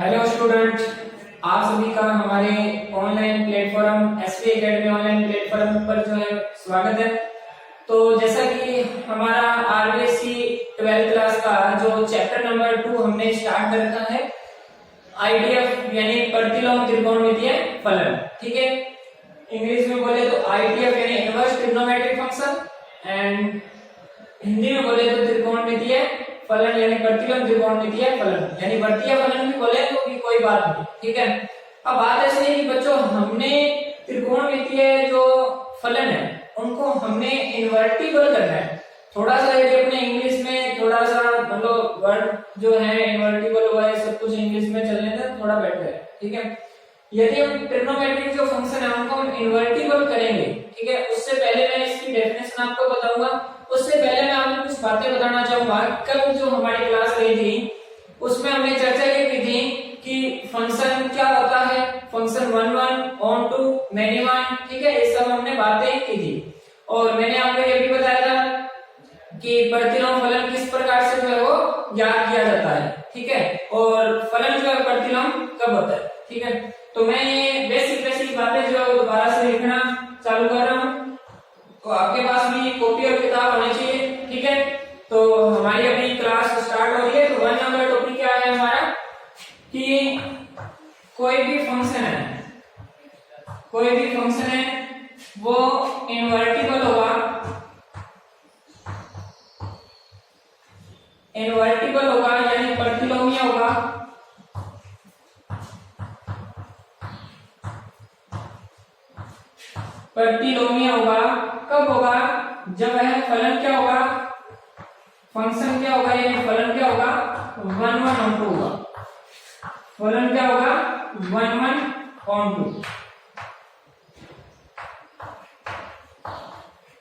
Hello student, आप सभी का हमारे online platform SP academy online platform पर जो है स्वागत है। तो जैसा कि हमारा आरबीएससी 12th क्लास का जो चैप्टर नंबर 2 हमने स्टार्ट कर रखा है, आईटीएफ यानी प्रतिलोम त्रिकोणमितीय फलन। ठीक है, इंग्लिश में बोले तो आईटीएफ यानी inverse trigonometric function and Hindi में बोले तो त्रिकोणमितीय फलन यानी प्रतिलोम त्रिकोणमितीय फलन यानी वर्तीय फलन भी बोले तो भी कोई बात नहीं। ठीक है, अब बात ऐसी है कि बच्चों हमने त्रिकोणमितीय जो फलन है उनको हमने इन्वर्टिबल करना है। थोड़ा सा यदि अपने इंग्लिश में थोड़ा सा मतलब वर्ड जो है इन्वर्टिबल हुआ है, सब कुछ इंग्लिश में चलने से थोड़ा बेटर है। ठीक है, यदि हम ट्रिग्नोमेट्रिक जो फंक्शन है उनको हम इन्वर्टिबल करेंगे, ठीक है, उससे पहले मैं इसकी डेफिनेशन आपको बताऊंगा। उससे पहले मैं आपको कुछ बातें बताना चाहूंगा। कल जो हमारी क्लास रही थी उसमें हमने चर्चा ये की थी कि फंक्शन क्या होता है, function 1 1 on to many one. ठीक है, ये सब हमने बातें की थी और मैंने आपको ये भी बताया था कि प्रतिलोम फलन किस प्रकार से जो है वो ज्ञात किया जाता है। ठीक है, और फलन जो है प्रतिलोम कब होता है। ठीक है, तो मैं ये बेसिक बातें जो है दोबारा से लिखना चालू कर रहा हूँ। तो आपके पास भी कॉपी और किताब होनी चाहिए। ठीक है, तो हमारी अभी क्लास स्टार्ट हो रही है। तो 1 नंबर टॉपिक क्या है हमारा कि कोई भी फंक्शन है वो इन्वर्टिबल होगा यानी प्रतिलोमीय होगा कब होगा, जब वह फलन क्या होगा, फंक्शन क्या होगा यानी फलन क्या होगा 1 1 on 2 होगा। फलन क्या होगा 1 1 on 2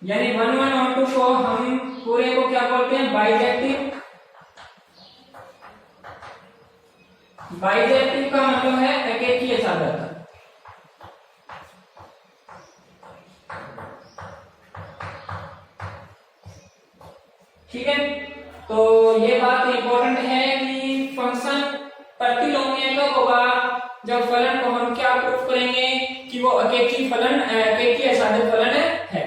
यानी 1 1 on 2 को हम पूरे को क्या बोलते हैं बाइजेक्टिव का मतलब है एकेकीय साधक। ठीक है, तो ये बात इंपॉर्टेंट है कि फंक्शन प्रतिलोमीय कब होगा, जब फलन को हम क्या प्रूफ करेंगे कि वो एकेकीय साधक फलन है।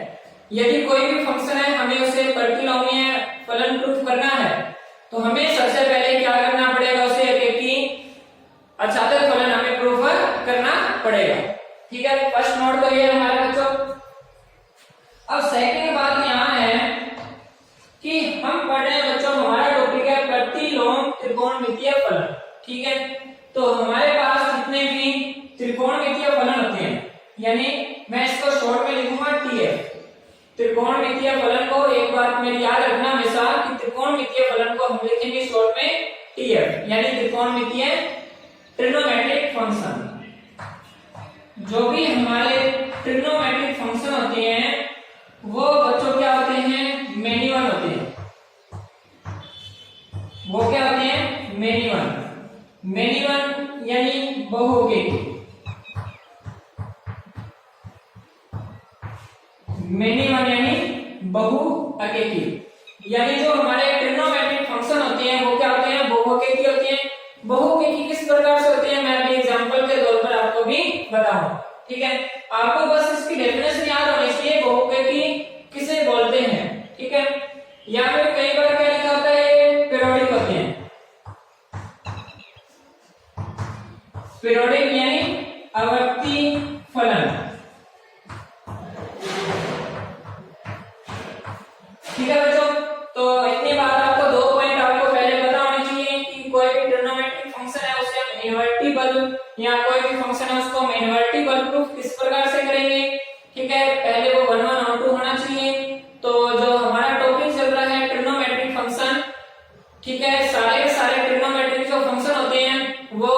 यदि कोई भी फंक्शन है हमें उसे प्रतिलोमीय फलन प्रूफ करना है तो हमें सबसे पहले क्या करना पड़ेगा, उसे एकेकी असाधक फलन हमें प्रूफ करना पड़ेगा। ठीक है, फर्स्ट नोट तो ये हमारे बच्चों। अब सेकंड बात यहाँ है कि हम पढ़ रहे हैं बच्चों, हमारा टॉपिक है प्रतिलोम त्रिकोणमितीय फलन। ठीक है, तो हमारे पास जितने भी त्रिकोणमितीय फलन होते हैं, यानी मैं इसको शॉर्ट में लिखूंगा टीएफ। त्रिकोणमितीय फलन को एक बात मेरी याद रखना हमेशा कि त्रिकोणमितीय फलन को हम लिखेंगे शॉर्ट में टीएफ यानी त्रिकोणमितीय ट्रिग्नोमेट्रिक फंक्शन। जो भी हमारे ट्रिग्नोमेट्रिक फंक्शन होते हैं वो बच्चों क्या होते हैं, मेनी वन होते हैं। वो क्या होते हैं, मेनी वन यानी बहुकेकी। मेनी वन यानी बहुकेकी, यानी जो हमारे ट्रिग्नोमेट्रिक फंक्शन होते हैं वो क्या होते हैं, बहुकेकी होते हैं। बहुकेकी किस प्रकार से होते हैं मैं अभी एग्जांपल के तौर पर आपको भी बताऊंगा। ठीक है, आपको बस इसकी डेफिनेशन याद होनी चाहिए, बहुकेकी किसे बोलते हैं। ठीक है, या फिर कई बार क्या लिखा होता है, पीरियोडिक होते हैं। पीरियोडिक यानी आवर्ती फलन। ठीक है बच्चों, तो इतनी बात आपको 2 पॉइंट आपको पहले पता होनी चाहिए कि कोई भी ट्रिग्नोमेट्रिक फंक्शन है उसे हम इन्वर्टिबल या कोई भी फंक्शन है उसको हम इन्वर्टिबल प्रूफ किस प्रकार से करेंगे। ठीक है, पहले वो 1 1 on 2 होना चाहिए। तो जो हमारा टॉपिक चल रहा है ट्रिग्नोमेट्रिक फंक्शन, ठीक है, सारे के सारे ट्रिग्नोमेट्रिक जो फंक्शन होते हैं वो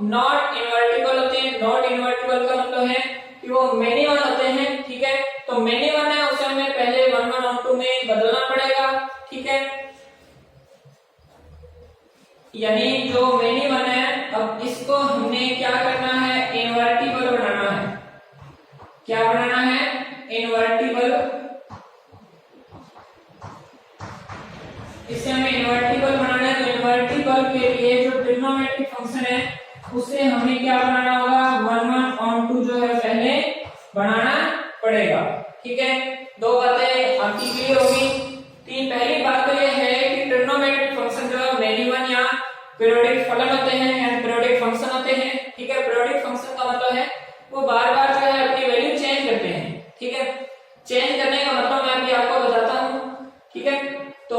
नॉट इन्वर्टिबल होते हैं। नॉट इन्वर्टिबल का मतलब है कि वो मेनी वन होते हैं। ठीक है, तो मेनी वन है उसे हमें पहले 1 1 on 2 में बदलना पड़ेगा। ठीक है, यानी जो मेनी वन है अब इसको हमने क्या करना है, इन्वर्टिबल बनाना है। क्या बनाना है, इन्वर्टिबल। इसे हमें इन्वर्टिबल बनाना है, तो इन्वर्टिबल के लिए जो ट्रिग्नोमेट्रिक फंक्शन है उसे हमें क्या बनाना होगा, 1/1/2 जो है पहले बनाना पड़ेगा। ठीक है, दो बातें आपकी क्लियर होगी। पहली बात तो ये है कि ट्रिग्नोमेट्रिक फंक्शन जो है मेनी वन या पीरियोडिक फलन होते हैं या पीरियोडिक फंक्शन होते हैं। ठीक है, पीरियोडिक फंक्शन का मतलब है वो बार बार जो है अपनी वैल्यू चेंज करते हैं। ठीक है, चेंज करने का मतलब मैं अभी आपको बताता हूँ। ठीक है, तो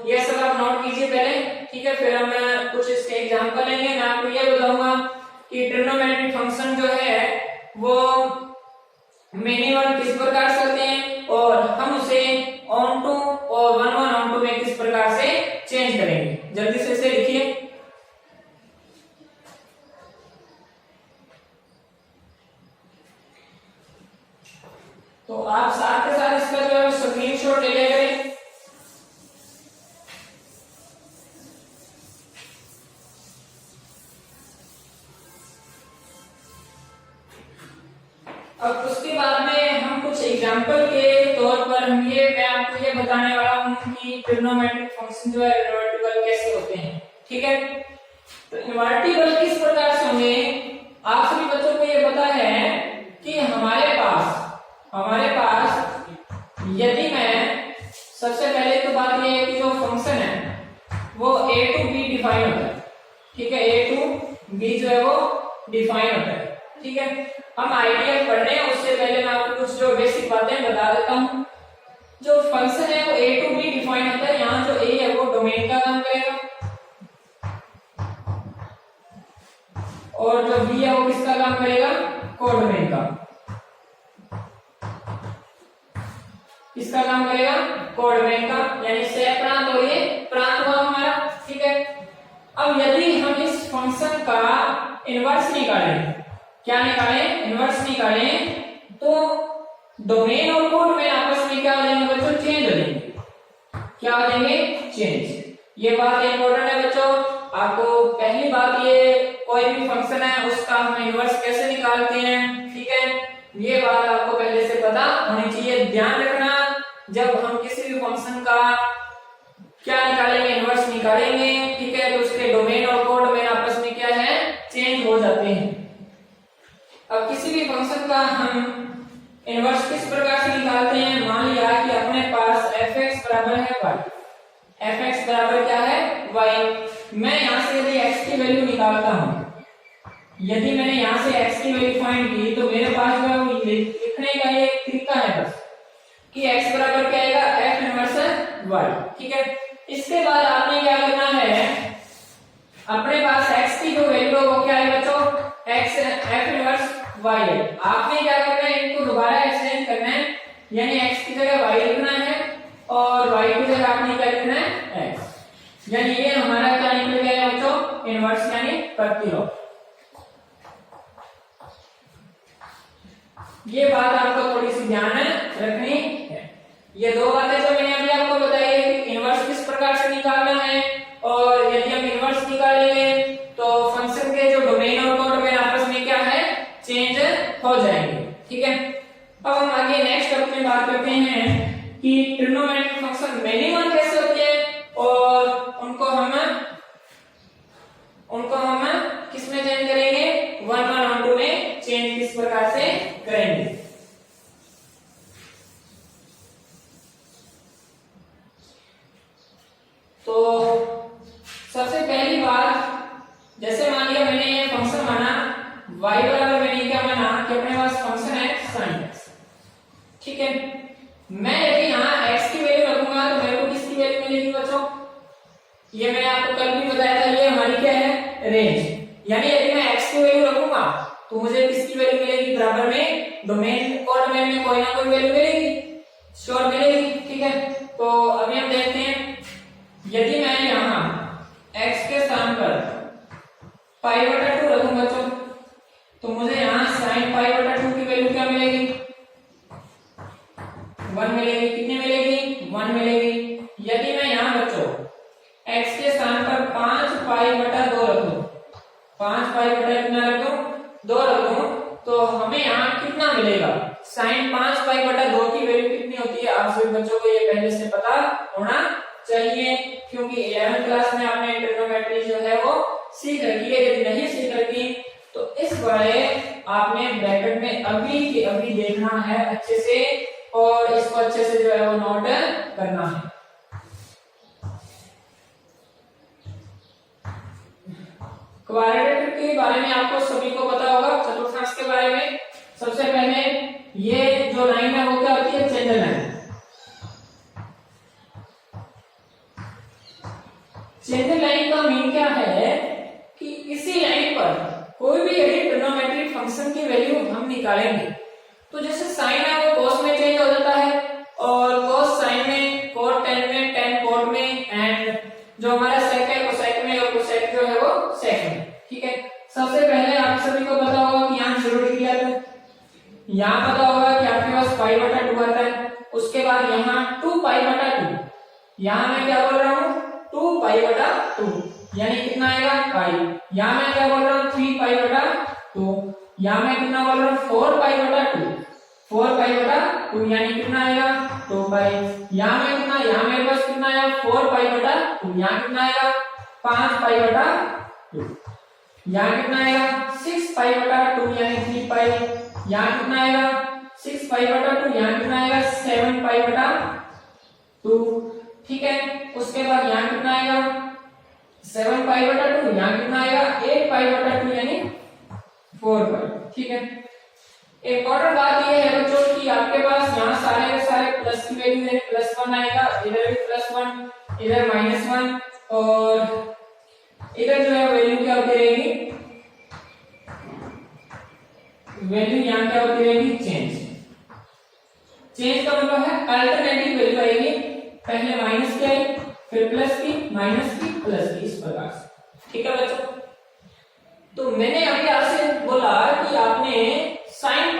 ये सब आप नोट कीजिए पहले। ठीक है, फिर हम कुछ इसके एग्जांपल लेंगे। मैं आपको ये बताऊंगा कि ट्रिग्नोमेट्रिक फंक्शन जो है वो मेनी वन किस प्रकार से होते हैं और हम उसे ऑन टू और 1/1/2 में किस प्रकार से चेंज करेंगे। जल्दी से इसे लिखिए। तो आप साथ के साथ इसका जो है स्क्रीनशॉट ले लिया करें। अब उसके बाद में हम कुछ एग्जांपल के तौर पर मैं आपको ये बताने वाला हूं कि ट्रिग्नोमेट्रिक फंक्शन जो है इनवर्टिबल कैसे होते हैं। ठीक है, तो इनवर्टिबल किस प्रकार से होंगे, आप सभी बच्चों को ये पता है कि हमारे पास यदि मैं सबसे पहले तो बात ये है कि जो फंक्शन है वो a to b डिफाइन होता है। ठीक है, a to b जो है वो डिफाइन होता है। ठीक है, हम आइडियल पढ़ रहे हैं उससे पहले मैं आपको कुछ जो बेसिक बातें बता देता हूं। जो फंक्शन है वो a to b डिफाइन होता है। यहाँ जो a है वो डोमेन का काम करेगा और जो b है वो किसका काम करेगा, कोडोमेन का। किसका काम करेगा, कोडोमेन का, यानी से प्रांत और ये प्रांत हुआ हमारा। ठीक है, अब यदि हम इस फंक्शन का इनवर्स निकालें, क्या निकालें, इनवर्स निकालें, तो डोमेन और कोडोमेन आपस में क्या हो जाएंगे बच्चों, चेंज हो जाएंगे। क्या हो जाएंगे, चेंज। ये बात इंपॉर्टेंट है बच्चों। आपको पहली बात ये कोई भी फंक्शन है उसका हम इनवर्स कैसे निकालते हैं। ठीक है, ये बात आपको पहले से पता होनी चाहिए। ध्यान रखना, जब हम किसी भी फंक्शन का क्या निकालेंगे, इनवर्स निकालेंगे, ठीक है, तो उसके डोमेन और कोडोमेन आपस में क्या है, चेंज हो जाते हैं। अब किसी भी फंक्शन का हम इनवर्स किस प्रकार से निकालते हैं, मान लिया कि अपने पास fx बराबर है y, fx बराबर क्या है, y। मैं यहां से यदि x की वैल्यू निकालता हूं, यदि मैंने यहां से x की वैल्यू फाइंड की, तो मेरे पास जो है लिखने का ये एक तरीका है बस कि x बराबर क्या आएगा, f इनवर्स y। ठीक है, इसके बाद आपने क्या करना है, अपने पास x की जो वैल्यू है वो क्या है बच्चों, x f इनवर्स y है। आपने क्या करना है, इनको दोबारा एक्सचेंज करना है, यानी x की जगह y लिखना है और y की जगह आपने क्या लिखना है, x। यानी ये हमारा क्या निकल गया बच्चों, इनवर्स यानी प्रतिलोम। ये बात आपको थोड़ी सी ध्यान रखनी है। ये दो बातें जो मैंने अभी आपको बताई है कि इनवर्स किस प्रकार से निकालना है, और यदि हम इनवर्स निकालेंगे तो फंक्शन के जो डोमेन और कोडोमेन आपस में क्या है, चेंज हो जाएंगे। ठीक है, अब हम आगे नेक्स्ट टॉपिक में बात करते हैं कि ट्रिग्नोमेट्रिक फंक्शन मेनी वन कैसे होते हैं और उनको हम किस में चेंज करेंगे, 1/1/2 में चेंज किस प्रकार से करेंगे। तो सबसे पहली बात, जैसे मान लिया मैंने ये फंक्शन माना y बराबर, मैंने क्या माना कि अपने पास फंक्शन है sin x। ठीक है, मैं यदि यहाँ x की वैल्यू रखूंगा तो मेरे को किसकी वैल्यू मिलेगी बच्चों, ये मैंने आपको कल भी बताया था, ये हमारी क्या है, रेंज। यानी यदि मैं x की वैल्यू रखूंगा तो मुझे किसकी वैल्यू मिलेगी, बराबर में डोमेन कोडोमेन में कोई ना कोई वैल्यू मिलेगी, श्योर मिलेगी। ठीक है, तो अभी हम देखते हैं, यदि मैं यहाँ x के स्थान पर π/2 रखूं बच्चों, तो मुझे यहाँ sin π/2 की वैल्यू क्या मिलेगी, 1 मिलेगी। कितनी मिलेगी, 1 मिलेगी। यदि मैं यहाँ बच्चों x के स्थान पर 5π/2 रखूं, 5π कितना रखूं, 2 रखूं, तो हमें यहाँ कितना मिलेगा, sin 5π/2 की वैल्यू कितनी होती है, आप सभी बच्चों को ये पहले से पता होना चाहिए, क्योंकि 11th क्लास में आपने ट्रिग्नोमेट्री जो है वो सीख रखी है। यदि नहीं सीख रखी तो इस बारे आपने ब्रैकेट में अभी के अभी देखना है अच्छे से, और इसको अच्छे से जो है वो नोट करना है। क्वाड्रेटिक के बारे में आपको सभी को पता होगा, चतुर्थांश के बारे में। सबसे पहले ये जो लाइन है वो क्या होती है, चैनल लाइन। चैनल लाइन का मीन क्या है कि इसी लाइन पर कोई भी यदि ट्रिग्नोमेट्रिक फंक्शन की वैल्यू हम निकालेंगे तो जैसे साइन है वो cos में चेंज हो जाता है, और cos साइन में, cot tan में, tan cot में, एंड जो हमारा sec है cosec में, और cosec जो है वो sec में। ठीक है, सबसे पहले आप सभी को पता होगा कि यहाँ 0 डिग्री आता है, यहाँ पता होगा कि आपके पास पाई बटा 2 आता है, उसके बाद यहाँ 2 पाई बटा 2, यहाँ मैं क्या बोल रहा हूँ 2 पाई बटा 2, यानी कितना आएगा पाई। यहाँ मैं क्या बोल रहा हूँ 3 पाई बटा 2, यहाँ मैं कितना बोल रहा हूँ 4 पाई बटा 2, 4 पाई बटा 2 यानी कितना आएगा 2 पाई। यहाँ में कितना, यहाँ मेरे पास कितना आया 4 पाई बटा 2, यहाँ कितना आएगा 5 पाई बटा 2, यहाँ कितना आएगा 6 पाई बटा 2 यानी 3 पाई, यहाँ कितना आएगा 6 पाई बटा 2, यहाँ कितना आएगा 7 पाई बटा 2। ठीक है, उसके बाद यहाँ कितना आएगा 7 पाई बटा 2, यहाँ कितना आएगा 8 पाई बटा 2 यानी 4 पाई। ठीक है, एक और बात ये है बच्चों कि आपके पास यहाँ सारे के सारे प्लस की वैल्यू है, +1 आएगा, इधर भी +1, इधर -1, और इधर जो है वैल्यू क्या होती रहेगी, वैल्यू यहाँ क्या होती रहेगी चेंज। चेंज का मतलब है अल्टरनेटिव वैल्यू आएगी, पहले माइनस की आई, फिर प्लस की, माइनस की, प्लस की, इस प्रकार से। ठीक है बच्चों, तो मैंने अभी आपसे बोला कि आपने साइन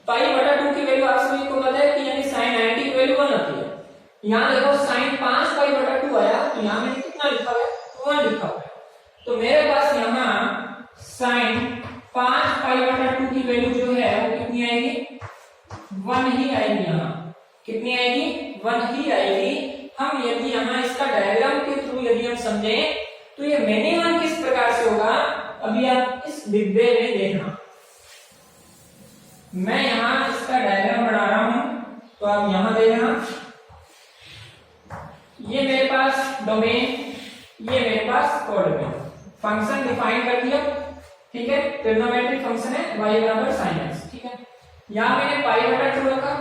पाई बटा 2 की वैल्यू आप सभी को पता है कि यानी साइन 90 की वैल्यू 1 आती है। यहाँ देखो साइन 5 पाई बटा 2 आया, तो यहाँ मैंने कितना लिखा हुआ है 1 लिखा हुआ है, तो मेरे पास यहाँ साइन 5 पाई बटा 2 की वैल्यू जो है वो कितनी आएगी 1 ही आएगी। यहाँ कितनी आएगी 1 ही आएगी। हम यदि यहाँ इसका डायग्राम के थ्रू यदि हम समझें तो ये मिनिमम किस प्रकार से होगा, अभी आप इस डिब्बे में देखना। मैं यहाँ इसका डायग्राम बना रहा हूं, तो आप यहाँ देखना, ये मेरे पास डोमेन, ये मेरे पास कोडोमेन, फंक्शन डिफाइन कर दिया। ठीक है, ट्रिग्नोमेट्रिक फंक्शन है y बराबर sin x। ठीक है, यहाँ मैंने पाई बटा 2 रखा,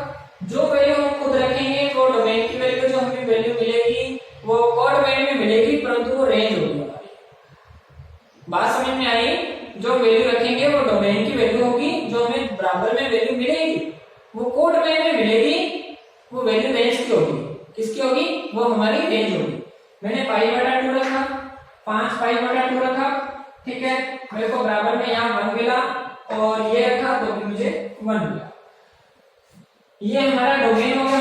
जो वैल्यू हम खुद रखेंगे वो डोमेन की वैल्यू जो हमें वैल्यू मिलेगी वो कोडोमेन में मिलेगी, परंतु वो रेंज होगी हमारी। बात समझ में आई, जो वैल्यू रखेंगे वो डोमेन की वैल्यू होगी, जो हमें बराबर में वैल्यू मिलेगी वो कोडोमेन में मिलेगी, वो वैल्यू रेंज की होगी। किसकी होगी, वो हमारी रेंज होगी। मैंने पाई बटा 2 रखा, 5 पाई बटा 2 रखा। ठीक है, मेरे को बराबर में यहाँ 1 मिला, और ये रखा तो भी मुझे 1 मिला। ये हमारा डोमेन होगा,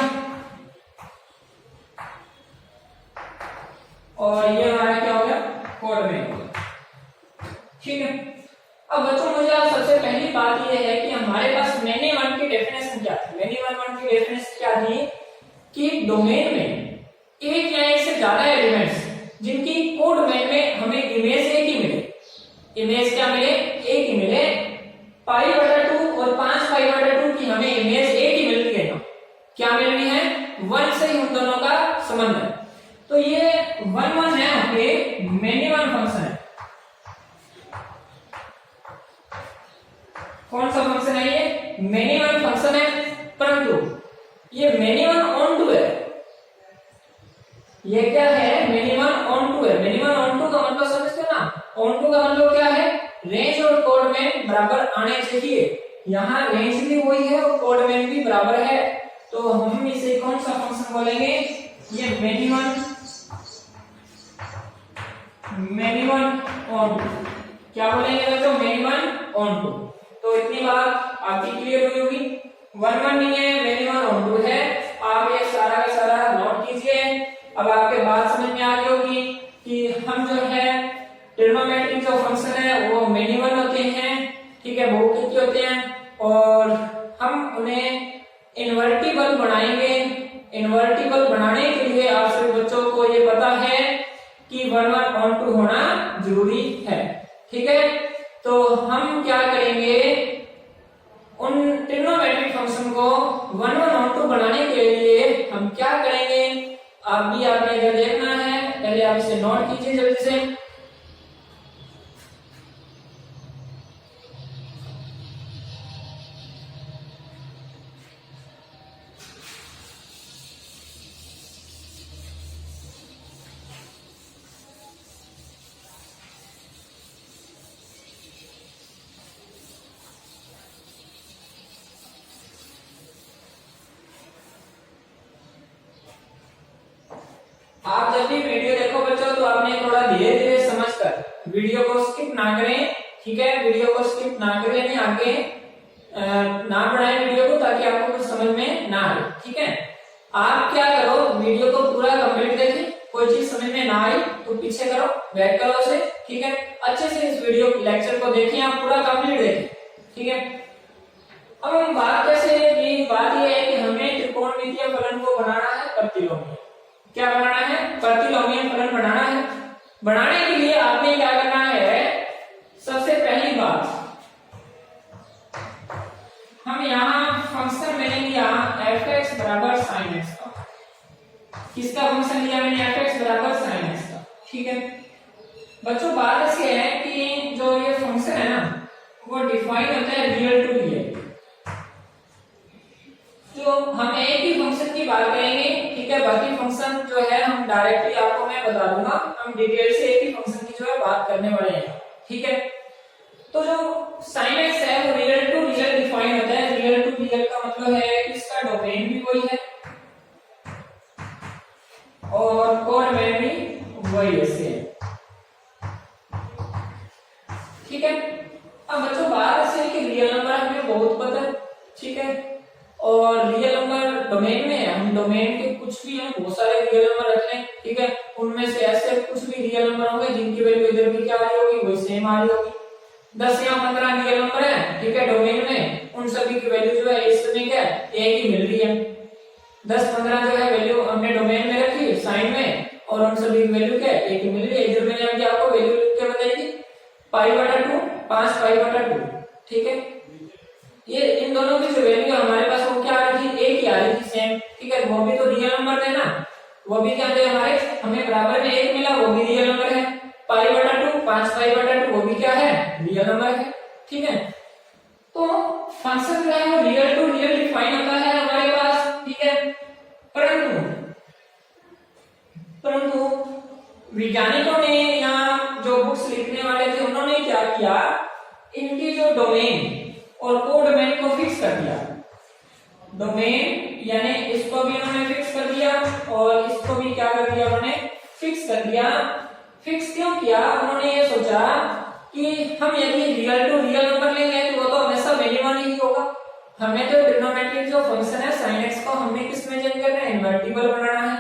और ये हमारा क्या होगा कोडोमेन होगा। ठीक है, अब बच्चों मुझे आप सबसे पहली बात ये है कि हमारे पास मैनी वन की डेफिनेशन क्या थी। मैनी वन की डेफिनेशन क्या थी कि डोमेन में एक या एक से ज्यादा एलिमेंट्स जिनकी कोडोमेन में हमें इमेज एक ही मिले, इमेज क्या मिले एक ही मिले, पाई बटा 2 और 5 पाई बटा 2 की हमें इमेज एक ही मिल रही है ना, क्या मिल रही है 1 से ही उन दोनों का संबंध है। तो ये 1 1 है आपके मैनी वन फंक्शन है। कौन सा फंक्शन है ये, मैनी वन फंक्शन है, परंतु ये मैनी वन ऑन टू है। ये क्या है मैनी वन ऑन टू है। मैनी वन ऑन टू का मतलब समझते हो ना, ऑन टू का मतलब क्या है, रेंज और कोडोमेन बराबर आने चाहिए। यहाँ रेंज भी वही है और कोडोमेन भी बराबर है, तो हम इसे कौन सा फंक्शन बोलेंगे, ये मैनी वन ऑन टू। क्या बोलेंगे बच्चों, मैनी वन ऑन टू। तो इतनी बात आपकी क्लियर हुई होगी। 1 1 नहीं है, मैनी वन ऑन टू है। आप ये सारा का सारा नोट कीजिए। अब आपके बात समझ में आ गई होगी कि हम जो है ट्रिग्नोमेट्रिक जो फंक्शन है वो मैनी वन होते हैं। ठीक है, बहुपद होते हैं, और हम उन्हें इन्वर्टिबल बनाएंगे। इन्वर्टिबल बनाने के लिए आप सभी बच्चों को ये पता है कि 1 1 ऑन टू होना जरूरी है। ठीक है, तो हम क्या करेंगे, उन ट्रिग्नोमेट्रिक फंक्शन को 1 1 और 2 बनाने के लिए हम क्या करेंगे, आपने इधर देखना है, पहले आप इसे नोट कीजिए जल्दी से। आप जब भी वीडियो देखो बच्चों तो आपने थोड़ा धीरे धीरे समझकर वीडियो को स्किप ना करें। ठीक है, वीडियो को स्किप ना करें, नहीं आगे ना बढ़ाएं वीडियो को, ताकि आपको कुछ समझ में ना आए। ठीक है, आप क्या करो, वीडियो को पूरा कंप्लीट देखिए, कोई चीज समझ में ना आई तो पीछे करो, बैक करो उसे। ठीक है, अच्छे से इस वीडियो लेक्चर को देखिए, आप पूरा कंप्लीट देखिए। ठीक है, अब हम बात कैसे, बात यह है कि हमें त्रिकोणमितीय फलन को बनाना है प्रतिलोमी। क्या बनाना है, प्रतिलोमीय फलन बनाना है। बनाने के लिए आपने क्या करना है, सबसे पहली बात हम यहाँ फंक्शन मैंने लिया f(x) बराबर sin x का। किसका फंक्शन लिया मैंने, f(x) बराबर sin x का। ठीक है बच्चों, बात ऐसी है कि जो ये फंक्शन है ना, वो डिफाइन होता है रियल टू रियल। जो हम एक ही फंक्शन की बात करेंगे, ठीक है, बाकी फंक्शन जो है हम डायरेक्टली आपको मैं बता दूंगा, हम डिटेल से एक ही फंक्शन की जो है बात करने वाले हैं। ठीक है, तो जो sin x है वो रियल टू रियल डिफाइन होता है। रियल टू रियल का मतलब है कि इसका डोमेन भी वही है और कोडोमेन भी वही है, सेम। ठीक है, अब बच्चों बात ऐसे है कि रियल नंबर हमें बहुत पता है। ठीक है, और रियल नंबर डोमेन में है, हम डोमेन के कुछ भी हम बहुत सारे रियल नंबर रख लें। ठीक है, उनमें से ऐसे कुछ भी रियल नंबर होंगे जिनकी वैल्यू इधर भी क्या आ रही होगी, वही सेम आ रही होगी। 10 या 15 रियल नंबर है, ठीक है, डोमेन में, उन सभी की वैल्यू जो है इस समय क्या एक ही मिल रही है। 10-15 जो है वैल्यू हमने डोमेन में रखी साइन में, और उन सभी की वैल्यू क्या एक ही मिल रही है। इधर मैंने अभी आपको वैल्यू लिख के बताई थी, π/2, 5π/2। ठीक है, ये इन दोनों की जो वैल्यू हमारे पास वो क्या आ रही थी, एक ही आ रही थी, सेम। ठीक है, वो भी तो रियल नंबर थे ना, वो भी क्या थे हमारे, हमें बराबर में एक मिला, वो भी रियल नंबर है। π/2, 5π/2 वो भी क्या है, रियल नंबर है। ठीक है, तो फंक्शन जो है वो रियल टू रियल डिफाइन होता है हमारे पास। ठीक है, परंतु वैज्ञानिकों ने या जो बुक्स लिखने वाले थे उन्होंने क्या किया, इनकी जो डोमेन और कोडोमेन को फिक्स कर दिया। डोमेन यानी इसको भी उन्होंने फिक्स कर दिया और इसको भी क्या कर दिया, उन्होंने फिक्स कर दिया। फिक्स क्यों किया, उन्होंने ये सोचा कि हम यदि रियल टू रियल नंबर लेंगे तो वो तो हमेशा मिनिमम ही होगा। हमें तो ट्रिग्नोमेट्रिक जो फंक्शन है sin x को हमने किस में चेंज करना है, इन्वर्टिबल बनाना है।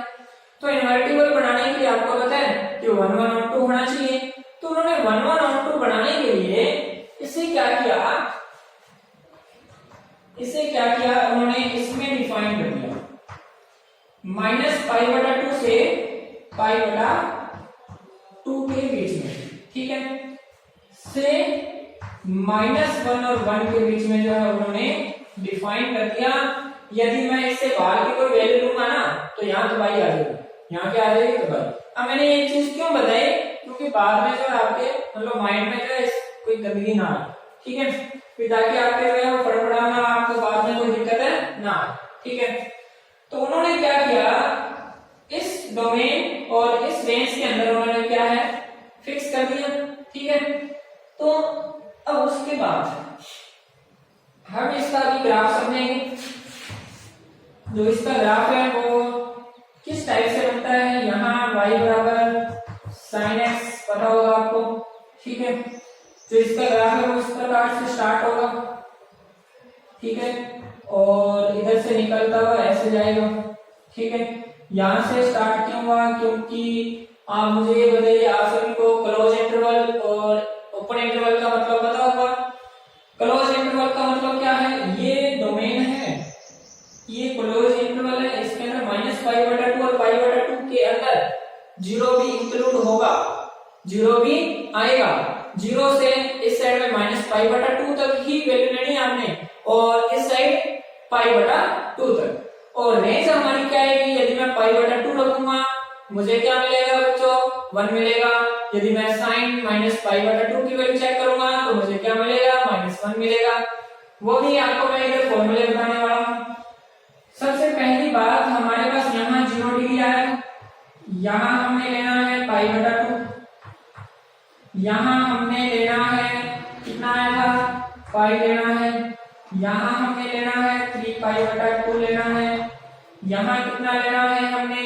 तो इन्वर्टिबल बनाने के लिए आपको पता है कि 1 1 और 2 होना चाहिए। तो उन्होंने 1 1 और 2 बनाने के लिए इसे क्या किया, उन्होंने इसमें डिफाइन कर दिया -π/2 से π/2 के बीच में। ठीक है, से -1 और 1 के बीच में जो है उन्होंने डिफाइन कर दिया। यदि मैं इससे बाहर की कोई वैल्यू लूंगा ना तो यहाँ तो भाई आ जाएगी, यहाँ क्या आ जाएगी तो भाई। अब मैंने ये चीज क्यों बताई, क्योंकि बाद में जो है आपके मतलब माइंड में जो है कोई गंदगी ना आए। ठीक है, फिर ताकि आपके जो है वो फड़फड़ाना आपको बाद में कोई दिक्कत है ना। ठीक है, तो उन्होंने क्या किया, इस डोमेन और इस रेंज के अंदर उन्होंने क्या है फिक्स कर दिया। ठीक है, तो अब उसके बाद हम इसका भी ग्राफ समझेंगे। जो इसका ग्राफ है वो किस टाइप से बनता है, यहाँ y बराबर sin x पता होगा आपको। ठीक है, तो इसका ग्राफ है वो इस प्रकार से स्टार्ट होगा। ठीक है, और इधर से निकलता हुआ ऐसे जाएगा। ठीक है, यहां से स्टार्ट क्यों हुआ, क्योंकि आप मुझे ये बताइए, आप सभी को क्लोज इंटरवल और ओपन इंटरवल का मतलब पता होगा। क्लोज इंटरवल का मतलब क्या है, ये डोमेन है, ये क्लोज इंटरवल है, इसके अंदर -π/2 और π/2 के अंदर 0 भी इंक्लूड होगा। जीरो भी आएगा। जीरो से इस साइड में -π/2 तक ही वैल्यू लेनी है आपने और इस साइड π/2 तक। और रेंज हमारी क्या आएगी, यदि मैं π/2 रखूंगा मुझे क्या मिलेगा बच्चों, 1 मिलेगा। यदि मैं sin -π/2 की वैल्यू चेक करूंगा तो मुझे क्या मिलेगा, -1 मिलेगा। वो भी आपको मैं इधर फॉर्मूले बताने वाला हूं। सबसे पहली बात, हमारे पास यहाँ 0 डिग्री आया, यहाँ हमने लेना है π/2, यहाँ हमने लेना है कितना आया था, पाई लेना है, यहाँ हमने लेना है 3π/2 लेना है, यहाँ कितना लेना है हमने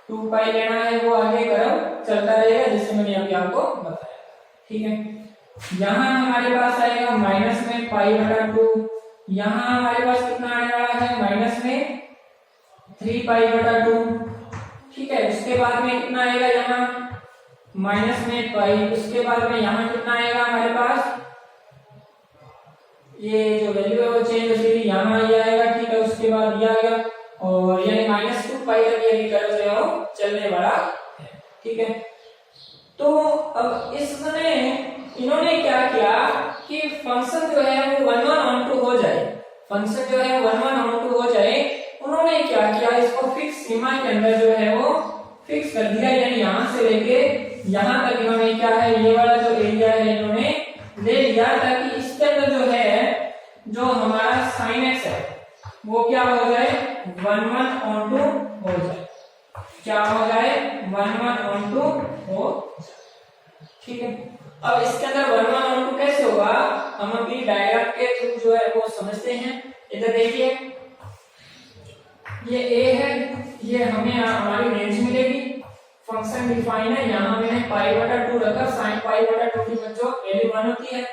2π लेना है। वो आगे कर्व चलता रहेगा जिससे मैंने अभी आपको बताया, ठीक है। यहाँ हमारे पास आएगा माइनस में π/2, यहाँ हमारे पास कितना आने वाला है माइनस में 3π/2, ठीक है। उसके बाद में कितना आएगा यहाँ माइनस में पाई, उसके बाद में यहाँ कितना आएगा हमारे पास, ये जो वैल्यू है वो चेंज हो जाएगी, यहाँ ये आएगा, ठीक है। उसके बाद ये आएगा और यानी -2π तक ये कर्व जो है वो चलने वाला है, ठीक है। तो अब इसमें इन्होंने क्या किया कि फंक्शन जो है वो 1 1 on 2 हो जाए, फंक्शन जो है 1 1 on 2 हो जाए। उन्होंने क्या किया, इसको फिक्स सीमा के अंदर जो है वो फिक्स कर दिया, यानी यहाँ से लेके यहाँ तक इन्होंने क्या है, ये वाला जो एरिया है इन्होंने ले लिया, ताकि इसके अंदर जो है जो हमारा sin x है वो क्या हो जाए 1 1 on 2 हो जाए, क्या हो जाए 1 1 on 2 हो जाए, ठीक है। अब इसके अंदर 1 1 on 2 कैसे होगा, हम अभी डायग्राम के थ्रू जो है वो समझते हैं। इधर देखिए ये a है, ये हमें हमारी रेंज मिलेगी, फंक्शन डिफाइन है, यहाँ मैंने π/2 रखा, sin π/2 की बच्चों वैल्यू 1 होती है,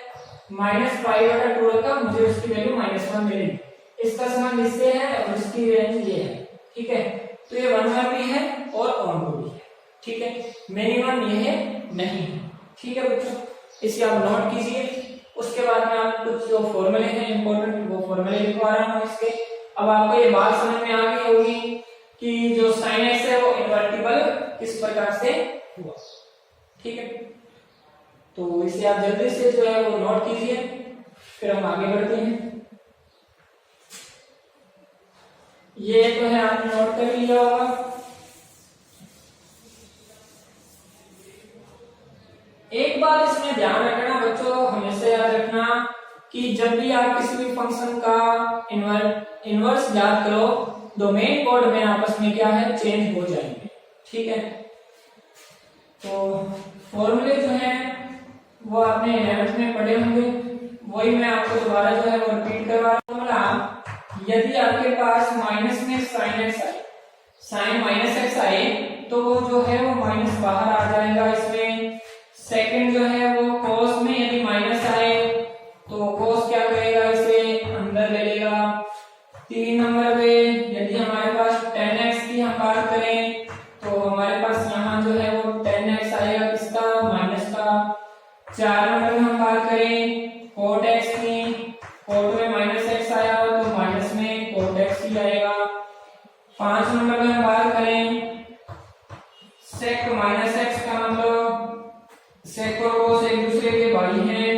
-π/2 रखा, मुझे उसकी वैल्यू -1 मिलेगी। इसका संबंध इससे है और इसकी रेंज ये है, ठीक है। तो ये 1 1 भी है और ऑन 2 भी है, ठीक है। मिनिमम ये है नहीं है, ठीक है बच्चों, इसे आप नोट कीजिए। उसके बाद में आप कुछ जो फॉर्मूले हैं इंपॉर्टेंट वो फॉर्मूले लिखवा रहा हूँ इसके। अब आपको ये बात समझ में आ गई होगी कि जो sin x है वो इन्वर्टिबल किस प्रकार से हुआ, ठीक है। तो इसे आप जल्दी से जो है वो नोट कीजिए, फिर हम आगे बढ़ते हैं। ये तो है आपने नोट कर लिया होगा। एक बात इसमें ध्यान रखना बच्चों, हमेशा याद रखना कि जब भी आप किसी भी फंक्शन का इनवर्स याद करो, डोमेन कोड में आपस में क्या है चेंज हो जाएंगे, ठीक है। तो फॉर्मूले जो है वो आपने 11th में पढ़े होंगे, वही मैं आपको दोबारा जो है वो रिपीट करवा रहा हूँ। यदि आपके पास माइनस में sin x आए, sin -x आए तो वो जो है वो माइनस बाहर आ जाएगा इसमें। सेकंड जो है वो cos में यदि माइनस आए तो cos क्या करेगा, इसे अंदर ले लेगा। 3 नंबर पे यदि हमारे पास 10x की हम बात करें तो हमारे पास यहाँ जो है वो 10x आएगा, किसका माइनस का। 4 नंबर में हम बात करें cot x की, cot में -x आया तो माइनस में cot x ही आएगा। 5 नंबर में हम बात करें sec -x का, मतलब sec और cos एक दूसरे के भाई हैं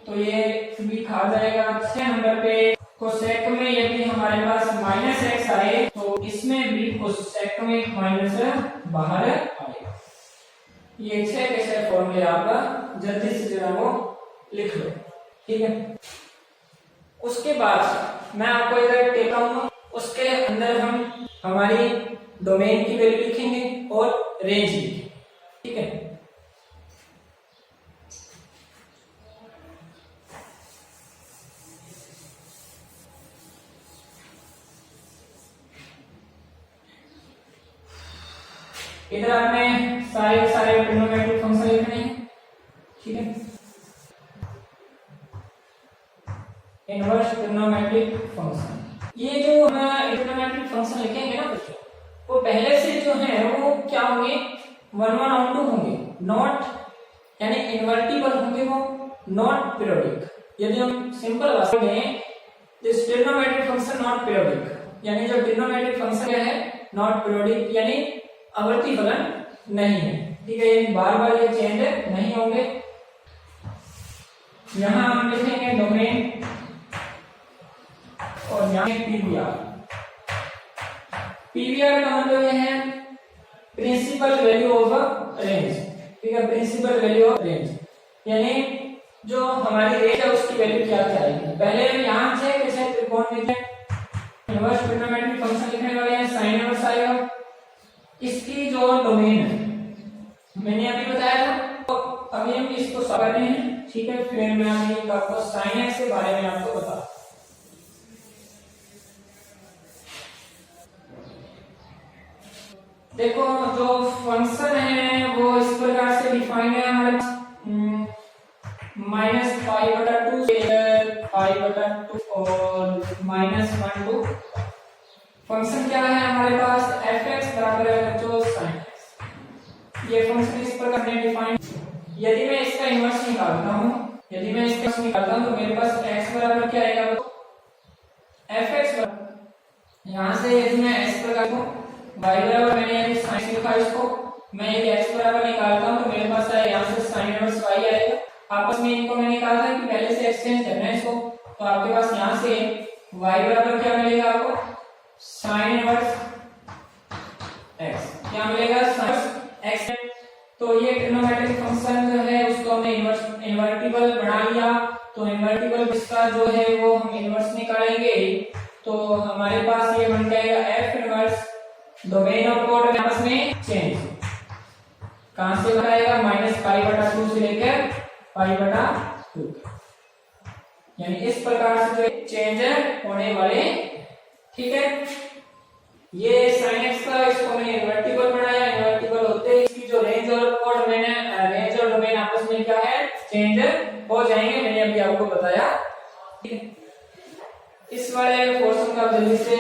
तो ये भी खा जाएगा। 6 नंबर पे cosec में यदि हमारे पास -x आए तो इसमें भी cosec में एक माइनस बाहर आएगा। ये 6 के 6 फॉर्मूले आपका जल्दी से जो है वो लिख लो, ठीक है। उसके बाद मैं आपको इधर देता हूँ, उसके अंदर हम हमारी डोमेन की वैल्यू लिखेंगे और रेंज लिखेंगे, ठीक है। इधर आपने सारे ट्रिग्नोमेट्रिक फंक्शन लिखने हैं, ठीक है। इनवर्स ट्रिग्नोमेट्रिक फंक्शन, ये जो हम ट्रिग्नोमेट्रिक फंक्शन लिखेंगे ना बच्चों, वो पहले से जो है वो क्या होंगे 1 1 on 2 होंगे, नॉट यानी इन्वर्टिबल होंगे, वो नॉट पीरियोडिक। यदि हम सिंपल भाषा में this trigonometric function not periodic, यानी जो ट्रिग्नोमेट्रिक फंक्शन है नॉट पीरियोडिक यानी आवर्ती फलन नहीं है, ठीक है, ये बार बार ये चेंज नहीं होंगे। यहाँ हम लिखेंगे डोमेन और यहाँ पीवीआर। पीवीआर का मतलब ये है प्रिंसिपल वैल्यू ऑफ रेंज। ठीक है, प्रिंसिपल वैल्यू ऑफ रेंज यानी जो हमारी रेंज है उसकी वैल्यू क्या क्या आएगी। पहले हम यहाँ से कैसे त्रिकोणमितीय इनवर्स ट्रिग्नोमेट्रिक फंक्शन लिखने वाले हैं, साइन इनवर्स आएगा। इसकी जो डोमेन है मैंने अभी बताया था, तो अभी हम इसको सॉल्व कर रहे हैं। ठीक है, फिर मैं अभी आपको साइन एक्स के बारे में आपको बता। देखो जो फंक्शन है वो इस प्रकार से डिफाइन है हमारे -π/2 से π/2 और -1 टू फंक्शन क्या है हमारे पास f(x) बराबर है बच्चों sin x। ये फंक्शन इस प्रकार में डिफाइन। यदि मैं इसका इनवर्स निकालता हूं, तो मेरे पास x बराबर क्या आएगा f(x) बराबर, यहां से यदि मैं इस प्रकार को y बराबर मैंने यदि sin लिखा इसको, मैं यदि x बराबर निकालता हूं तो मेरे पास आएगा यहां से sin इनवर्स y आएगा। आपस में इनको मैंने कहा था कि पहले से एक्सचेंज करना है इसको, तो आपके पास यहां से y बराबर क्या मिलेगा आपको sin इनवर्स x। क्या मिलेगा sin x। तो ये ट्रिग्नोमेट्रिक फंक्शन जो है उसको हमने इन्वर्टिबल बना लिया। तो इन्वर्टिबल इसका जो है वो हम इनवर्स निकालेंगे तो हमारे पास ये बन जाएगा f इनवर्स डोमेन और कोड आपस में चेंज। कहां से बनाएगा -π/2 से लेकर π/2, यानी इस प्रकार से जो चेंज होने वाले। ठीक है, ये sin x का इसको मैंने इन्वर्टिबल बनाया। इन्वर्टिबल होते ही इसकी जो रेंज और कोड रेंज और डोमेन आपस में क्या है चेंज हो जाएंगे, मैंने अभी आपको बताया। ठीक है, इस वाले पोर्शन का जल्दी से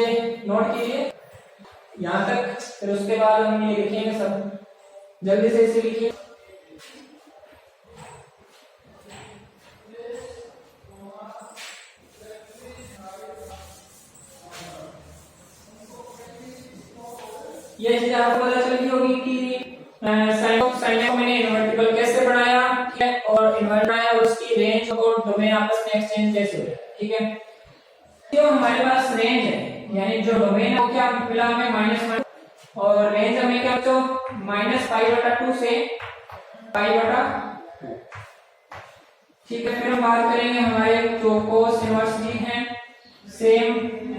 नोट कीजिए यहाँ तक, फिर उसके बाद हम ये लिखेंगे सब। जल्दी से इसे लिखिए। ये चीज आपको पता चली होगी कि साइन को मैंने इन्वर्टिबल कैसे बनाया, ठीक है, और इन्वर्ट बनाया और उसकी रेंज और डोमेन आपस में एक्सचेंज कैसे हुए। ठीक है, तो हमारे पास रेंज है यानी जो डोमेन है वो क्या मिला हमें -1 और रेंज हमें क्या बच्चों -π/2 से π/2। ठीक है, फिर हम बात करेंगे हमारे जो कोस इनवर्स भी हैं सेम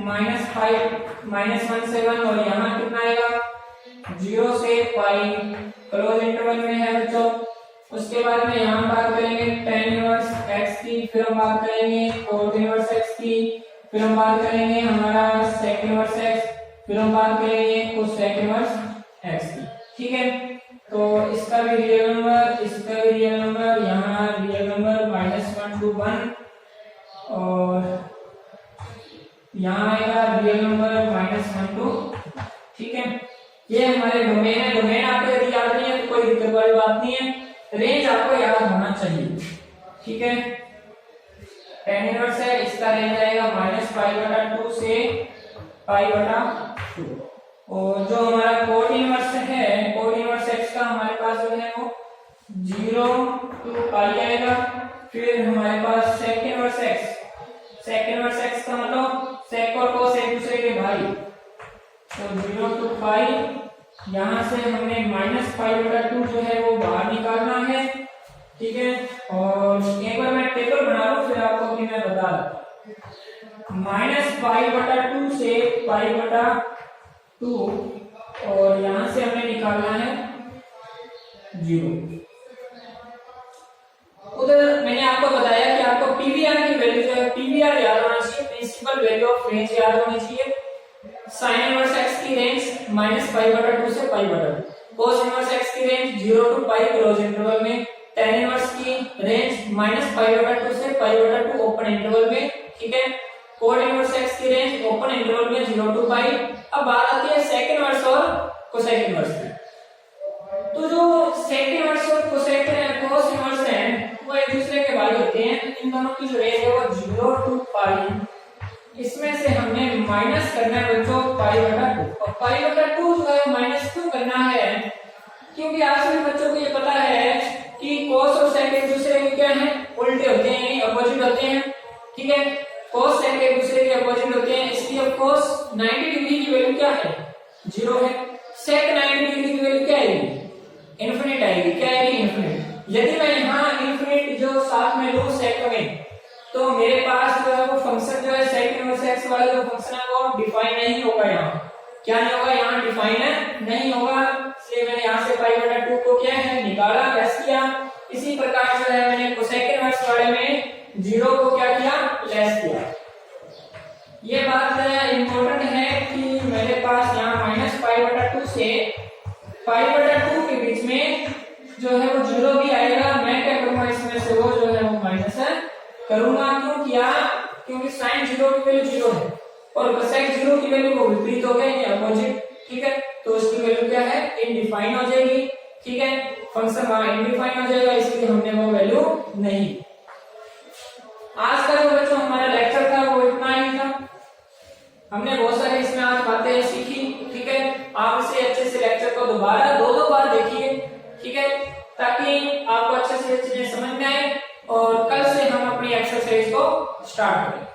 -1 से 1 और यहाँ कितना आएगा 0 से पाई क्लोज इंटरवल में है बच्चों। उसके बाद में यहाँ बात करेंगे tan इनवर्स x की, फिर हम बात करेंगे cot इनवर्स x की, फिर हम बात करेंगे हमारा sec इनवर्स x, फिर हम बात करेंगे cosec इनवर्स x की। ठीक है, तो इसका भी रियल नंबर, इसका भी रियल नंबर, यहाँ रियल नंबर -1 to 1 और यहाँ आएगा रियल नंबर -1 to। ठीक है, ये हमारे डोमेन है। डोमेन आपको यदि याद नहीं है तो कोई दिक्कत वाली बात नहीं है, रेंज आपको याद होना चाहिए। ठीक है, tan इनवर्स है, इसका रेंज आएगा -π/2 से π/2 और जो हमारा cot इनवर्स है, cot इनवर्स x का हमारे पास जो है वो 0 to पाई आएगा। फिर हमारे पास sec इनवर्स x का मतलब sec और cos एक दूसरे के भाई, तो 0 to पाई, यहाँ से हमने -π/2 जो है वो बाहर निकालना है। ठीक है, और एक बार मैं टेबल बना लूं फिर आपको अभी मैं बता दूं। -π/2 से π/2 और यहाँ से हमें निकालना है 0। उधर मैंने आपको बताया कि आपको पीवीआर की वैल्यू जो है पीवीआर याद होना चाहिए, प्रिंसिपल वैल्यू ऑफ रेंज याद होनी चाहिए। sin इनवर्स x की रेंज -π/2 से π/2, cos इनवर्स x की range 0 to pi close interval में, tan इनवर्स की रेंज -π/2 से π/2 ओपन इंटरवल में। ठीक है, cot इनवर्स x की रेंज ओपन इंटरवल में 0 to पाई। अब बात आती है sec इनवर्स और cosec इनवर्स की। तो जो sec इनवर्स और cosec cos इनवर्स है वो एक दूसरे के भाई होते हैं। इन दोनों की जो रेंज है वो 0 to पाई, इसमें से हमने माइनस करना है बच्चों π/2 और π/2 जो है माइनस क्यों करना है क्योंकि आप सभी बच्चों को ये पता है कि cos और sec एक दूसरे के क्या है, उल्टे होते हैं, अपोजिट होते हैं। ठीक है, cos sec एक दूसरे के अपोजिट होते हैं, इसलिए अब cos 90 डिग्री की वैल्यू क्या है, 0 है। sec 90 डिग्री की वैल्यू क्या आएगी, इनफिनिट आएगी। क्या आएगी, इनफिनिट। यदि मैं यहाँ इनफिनिट जो साथ में लूं sec में, तो मेरे पास जो है वो फंक्शन जो है sec इनवर्स x वाला जो फंक्शन है वो डिफाइन नहीं होगा। यहाँ क्या नहीं होगा, यहाँ डिफाइन नहीं होगा, इसलिए मैंने यहाँ से पाई बटा 2 को क्या है निकाला, लेस किया। इसी प्रकार जो है मैंने कोसेक इनवर्स वाले में 0 को क्या किया, लेस किया। ये बात इम्पोर्टेंट है कि मेरे पास यहाँ माइनस पाई बटा 2 से पाई बटा 2 के बीच में जो है वो 0 भी आएगा। मैं क्या करूंगा, इसमें से वो जो है वो माइनस करूंगा। क्यों किया, क्योंकि साइन 0 की वैल्यू 0 है और कोसेक 0 की वैल्यू को विपरीत हो गई, अपोजिट। ठीक है, तो उसकी वैल्यू क्या है, इनडिफाइन हो जाएगी। ठीक है, फंक्शन वहां इनडिफाइन हो जाएगा, इसलिए हमने वो वैल्यू नहीं। आज का जो बच्चों हमारा लेक्चर था वो इतना ही था। हमने बहुत सारे इसमें आज बातें सीखी। ठीक है, आप इसे अच्छे से लेक्चर को दोबारा दो बार देखिए। ठीक है, ताकि आपको अच्छे से चीजें समझ में आए और कल से हम अपनी एक्सरसाइज को स्टार्ट करें।